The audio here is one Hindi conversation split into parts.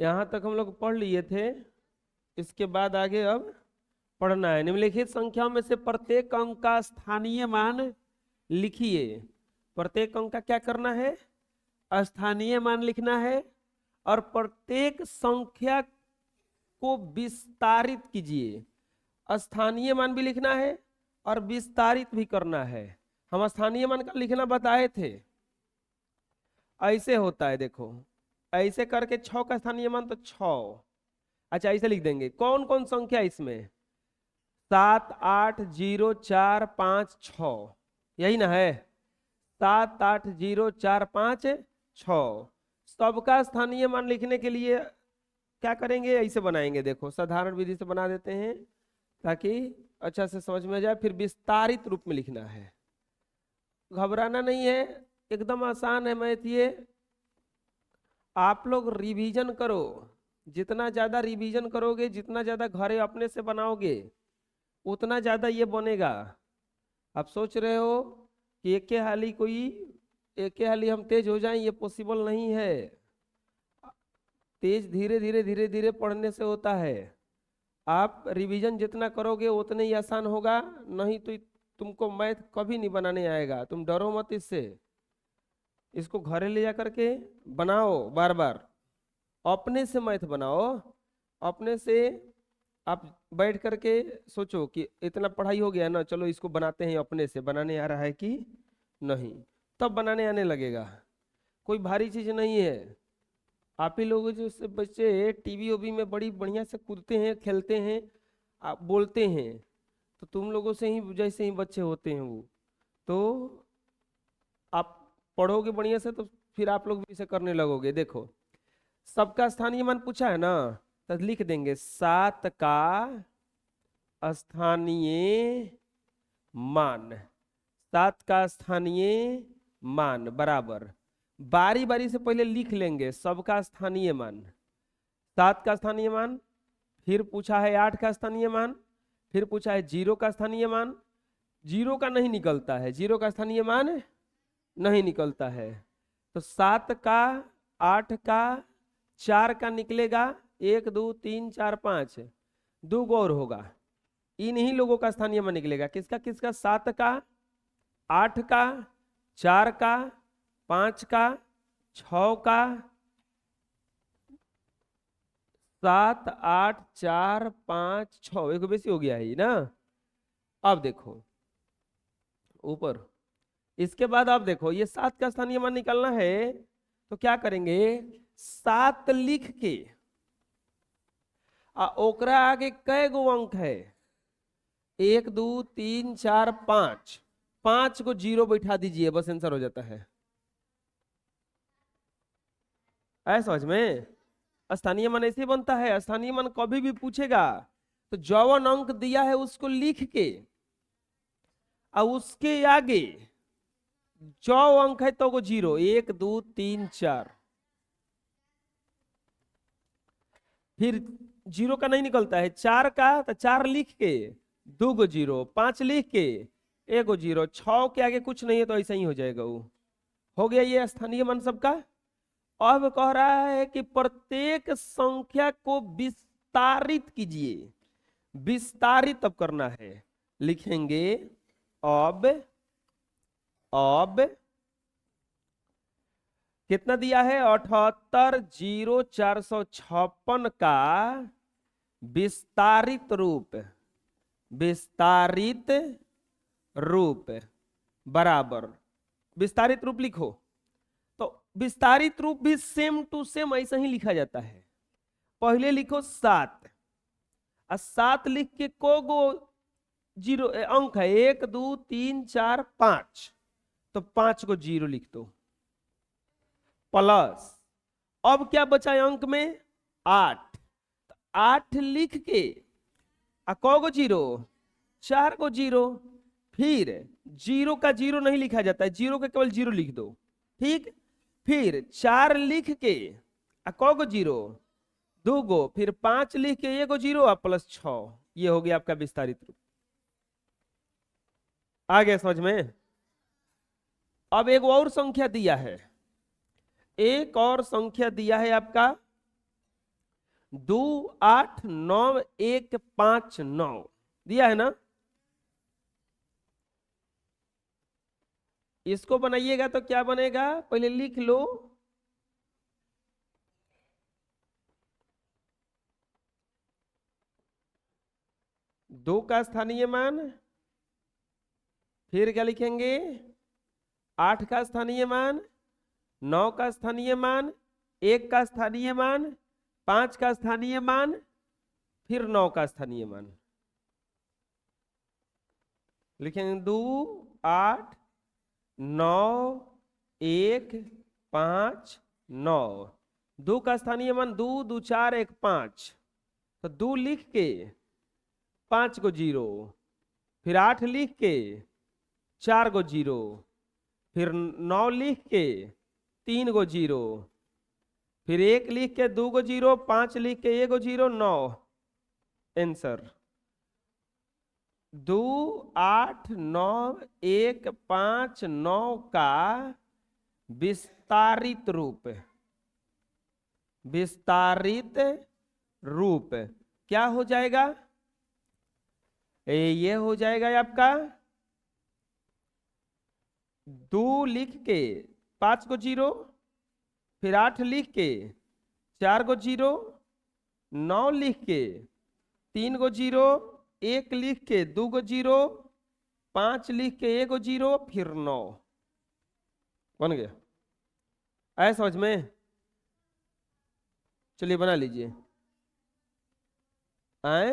यहाँ तक हम लोग पढ़ लिए थे। इसके बाद आगे अब पढ़ना है। निम्नलिखित संख्याओं में से प्रत्येक अंक का स्थानीय मान लिखिए। प्रत्येक अंक का क्या करना है? स्थानीय मान लिखना है और प्रत्येक संख्या को विस्तारित कीजिए। स्थानीय मान भी लिखना है और विस्तारित भी करना है। हम स्थानीय मान का लिखना बताए थे। ऐसे होता है, देखो ऐसे करके 6 का स्थानीय मान तो 6। अच्छा ऐसे लिख देंगे। कौन कौन संख्या इसमें? 7 8 0 4 5 6, यही ना है? 7 8 0 4 5 6। सबका स्थानीय मान लिखने के लिए क्या करेंगे? ऐसे बनाएंगे। देखो साधारण विधि से बना देते हैं ताकि अच्छा से समझ में आ जाए। फिर विस्तारित रूप में लिखना है। घबराना नहीं है, एकदम आसान है मैथ ये। आप लोग रिवीजन करो। जितना ज्यादा रिवीजन करोगे, जितना ज्यादा घरे अपने से बनाओगे, उतना ज्यादा ये बनेगा। आप सोच रहे हो कि एक के हाली हम तेज हो जाएं, ये पॉसिबल नहीं है। तेज धीरे धीरे धीरे धीरे पढ़ने से होता है। आप रिवीजन जितना करोगे उतने ही आसान होगा। नहीं तो तुमको मैथ कभी नहीं बनाने आएगा। तुम डरो मत इससे। इसको घरे ले जा करके बनाओ बार बार। अपने से मैथ बनाओ। अपने से आप बैठ करके सोचो कि इतना पढ़ाई हो गया ना, चलो इसको बनाते हैं। अपने से बनाने आ रहा है कि नहीं, तब बनाने आने लगेगा। कोई भारी चीज नहीं है। आप ही लोग जो से बच्चे टीवी ओवी में बड़ी बढ़िया से कूदते हैं, खेलते हैं, आप बोलते हैं, तो तुम लोगों से ही जैसे ही बच्चे होते हैं वो। तो आप पढ़ोगे बढ़िया से तो फिर आप लोग भी इसे करने लगोगे। देखो सबका स्थानीय मान पूछा है ना, तो लिख देंगे 7 का स्थानीय मान। 7 का स्थानीय मान बराबर, बारी बारी से पहले लिख लेंगे सबका स्थानीय मान। 7 का स्थानीय मान, फिर पूछा है 8 का स्थानीय मान, फिर पूछा है 0 का स्थानीय मान। 0 का नहीं निकलता है, 0 का स्थानीय मान नहीं निकलता है। तो 7 का, 8 का, 4 का निकलेगा। 1 2 3 4 5, 2 और होगा। इन्हीं लोगों का स्थानीय मान निकलेगा। किसका किसका? 7 का, 8 का, 4 का, 5 का, 6 का। 7 8 4 5 6, एक बेसी हो गया है ये ना। अब देखो ऊपर, इसके बाद आप देखो ये 7 का स्थानीय मान निकालना है तो क्या करेंगे? 7 लिख के ओकरा आगे कै गो अंक है? 1 2 3 4 5, 5 को 0 बैठा दीजिए, बस आंसर हो जाता है। ऐसा समझ में? स्थानीय मान ऐसे बनता है। स्थानीय मान कभी भी पूछेगा तो जौवन अंक दिया है उसको लिख के और उसके आगे जो अंक है तो वो 0, 1 2 3 4, फिर 0 का नहीं निकलता है। 4 का तो 4 लिख के 2 गो 0, 5 लिख के 1 गो 0, 6 के आगे कुछ नहीं है तो ऐसा ही हो जाएगा वो। हो गया ये स्थानीय मान सबका। अब कह रहा है कि प्रत्येक संख्या को विस्तारित कीजिए। विस्तारित अब करना है। लिखेंगे अब कितना दिया है? 78 0 456 का विस्तारित रूप, विस्तारित रूप बराबर, विस्तारित रूप लिखो। तो विस्तारित रूप भी सेम टू सेम ऐसा ही लिखा जाता है। पहले लिखो 7 और 7 लिख के को गो 0 अंक है? 1 2 3 4 5, तो 5 को 0 लिख दो प्लस। अब क्या बचा अंक में? 8, 8 लिख के को गो 0? 4 को 0। फिर 0 का 0 नहीं लिखा जाता है, 0 का केवल 0 लिख दो। ठीक, फिर 4 लिख के को गो 0? 2 गो, फिर 5 लिख के 1 गो 0 और प्लस 6। ये हो गया आपका विस्तारित रूप। आ गया समझ में? अब एक और संख्या दिया है, एक और संख्या दिया है आपका 2 8 9 1 5 9 दिया है ना। इसको बनाइएगा तो क्या बनेगा, पहले लिख लो। दो का स्थानीय मान, फिर क्या लिखेंगे, 8 का स्थानीय मान, 9 का स्थानीय मान, 1 का स्थानीय मान, 5 का स्थानीय मान, फिर 9 का स्थानीय मान। लिखेंगे 2 8 9 1 5 9। 2 का स्थानीय मान 2 2 4 1 5, तो 2 लिख के 5 को 0, फिर 8 लिख के 4 को 0, फिर 9 लिख के 3 को 0, फिर 1 लिख के 2 को 0, 5 लिख के 1 को 0, 9। आंसर 2 8 9 1 5 9 का विस्तारित रूप, विस्तारित रूप क्या हो जाएगा, ये हो जाएगा आपका 2 लिख के 5 को 0, फिर 8 लिख के 4 को 0, 9 लिख के 3 को 0, 1 लिख के 2 को 0, 5 लिख के 1 को 0, फिर 9 बन गया। आया समझ में? चलिए बना लीजिए। आए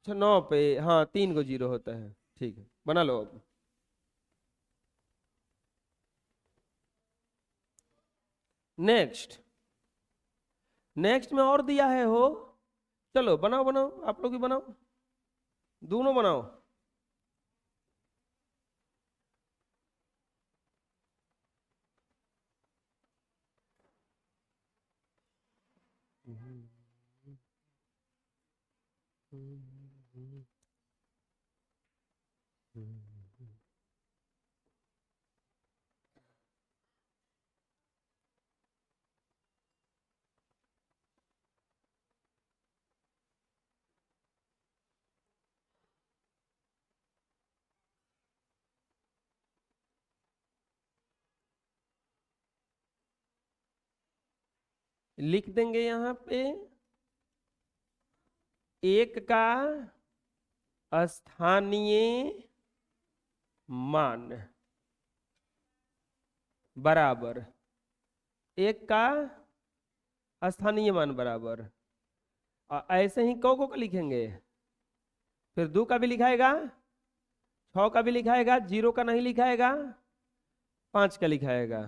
अच्छा 9 पे, हाँ 3 को 0 होता है, ठीक है बना लो अब। नेक्स्ट, नेक्स्ट में और दिया है हो, चलो बनाओ बनाओ, आप लोग भी बनाओ, दोनों बनाओ। लिख देंगे यहां पे 1 का स्थानीय मान बराबर 1 का स्थानीय मान बराबर, ऐसे ही को का लिखेंगे, फिर 2 का भी लिखाएगा, 6 का भी लिखाएगा, 0 का नहीं लिखाएगा, 5 का लिखाएगा,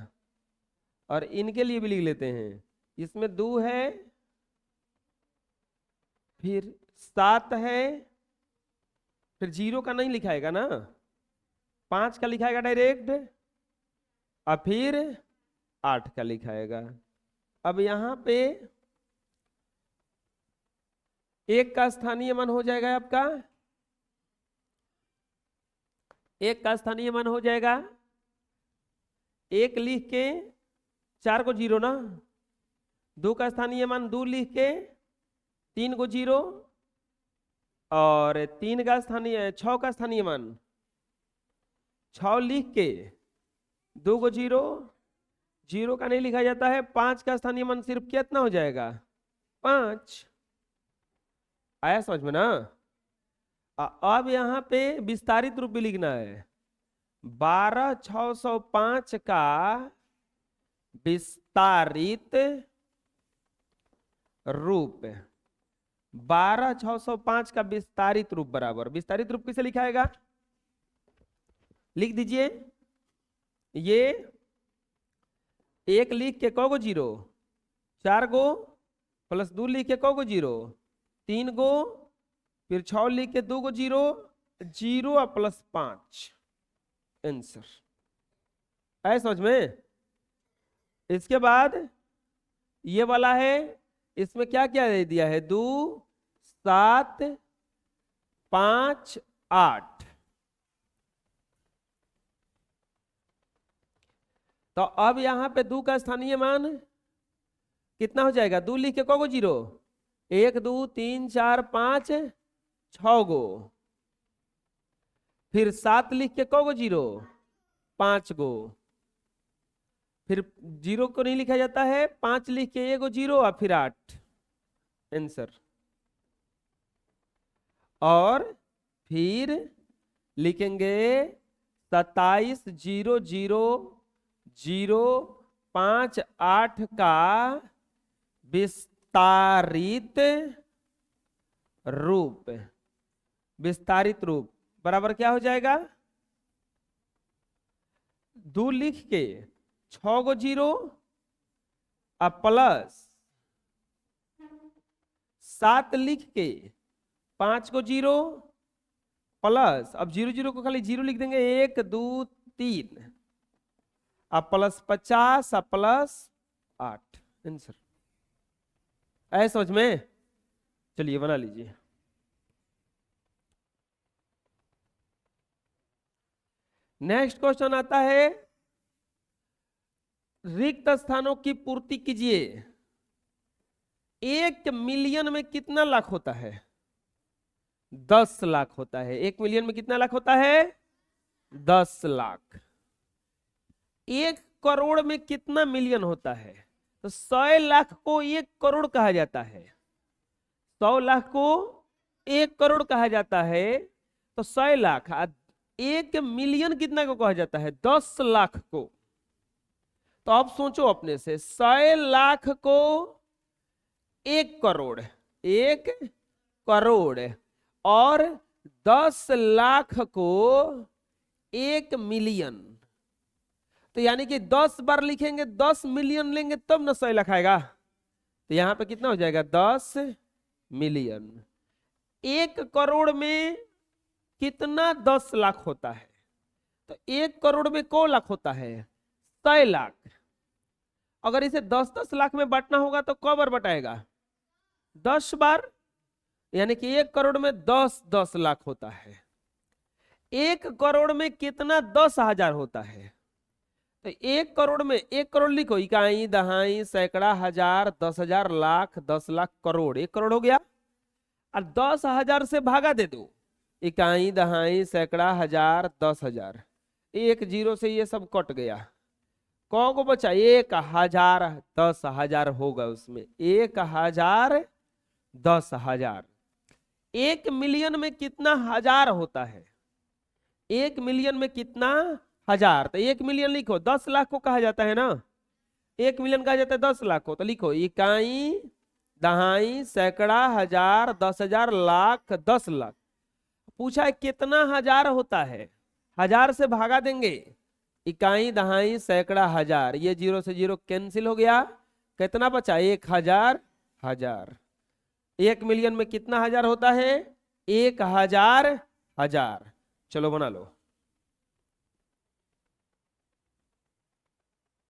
और इनके लिए भी लिख लेते हैं। इसमें 2 है, फिर 7 है, फिर 0 का नहीं लिखाएगा ना, 5 का लिखाएगा डायरेक्ट, और फिर 8 का लिखाएगा। अब यहां पे 1 का स्थानीय मान हो जाएगा आपका, 1 का स्थानीय मान हो जाएगा 1 लिख के 4 को 0 ना, 2 का स्थानीय मान 2 लिख के 3 को 0, और 3 का स्थानीय 6 का स्थानीय मान 6 लिख के 2 को 0, 0 का नहीं लिखा जाता है, 5 का स्थानीय मान सिर्फ कितना हो जाएगा 5। आया समझ में ना? अब यहां पे विस्तारित रूप भी लिखना है, 12605 का विस्तारित रूप, 12605 का विस्तारित रूप बराबर, विस्तारित रूप किसे लिखाएगा, लिख दीजिए, ये 1 लिख के को 0, 4 को प्लस 2 लिख के को 0, 3 को, फिर 6 लिख के 2 को 0, 0 और प्लस 5 आंसर। है समझ में? इसके बाद ये वाला है, इसमें क्या क्या दे दिया है, 2 7 5 8, तो अब यहाँ पे 2 का स्थानीय मान कितना हो जाएगा? 2 लिख के को जीरो? 1 2 3 4 5 6 गो। फिर 7 लिख के को जीरो? 5 गो। फिर जीरो को नहीं लिखा जाता है, 5 लिख के 1 जीरो और फिर 8 आंसर। और फिर लिखेंगे 27,0,0,058 का विस्तारित रूप। विस्तारित रूप बराबर क्या हो जाएगा? 2 लिख के 6 गो जीरो और प्लस 7 लिख के 5 गो जीरो प्लस, अब 0 0 को खाली जीरो लिख देंगे, 1 2 3 और प्लस 50 और प्लस 8 आंसर। ऐसा समझ में? चलिए बना लीजिए। नेक्स्ट क्वेश्चन आता है, रिक्त स्थानों की पूर्ति कीजिए। 1 मिलियन में कितना लाख होता है? 10 लाख होता है। 1 मिलियन में कितना लाख होता है? 10 लाख। 1 करोड़ में कितना मिलियन होता है? तो 100 लाख को 1 करोड़ कहा जाता है। 100 लाख को 1 करोड़ कहा जाता है। तो 100 लाख 1 मिलियन कितना को कहा जाता है? 10 लाख को। तो अब सोचो अपने से, 100 लाख को 1 करोड़, 1 करोड़ और 10 लाख को 1 मिलियन। तो यानी कि 10 बार लिखेंगे 10 मिलियन लेंगे तब ना 100 लाख आएगा। तो यहां पे कितना हो जाएगा? 10 मिलियन। 1 करोड़ में कितना 10 लाख होता है? तो 1 करोड़ में को लाख होता है? 100 लाख। अगर इसे 10-10 लाख में बांटना होगा तो कौ बार बटाएगा? 10 बार। यानी कि 1 करोड़ में 10-10 लाख होता है। 1 करोड़ में कितना 10,000 होता है? तो 1 करोड़ में 1 करोड़ लिखो, इकाई दहाई सैकड़ा हजार 10,000 लाख 10 लाख करोड़। 1 करोड़ हो गया। और 10,000 से भागा दे दो, इकाई दहाई सैकड़ा हजार 10,000। 1 जीरो से ये सब कट गया। कौ को बचा? 1,000। 10,000 होगा उसमें। 1,000 10,000। 1 मिलियन में कितना हजार होता है? 1 मिलियन में कितना हजार? तो 1 मिलियन लिखो। 10 लाख को कहा जाता है ना, 1 मिलियन कहा जाता है 10 लाख को। तो लिखो इकाई दहाई सैकड़ा हजार 10,000 लाख 10 लाख। पूछा है कितना हजार होता है? हजार से भागा देंगे, इकाई दहाई सैकड़ा हजार। ये 0 से 0 कैंसिल हो गया। कितना बचा? 1,000 हजार। 1 मिलियन में कितना हजार होता है? 1,000 हजार। चलो बना लो।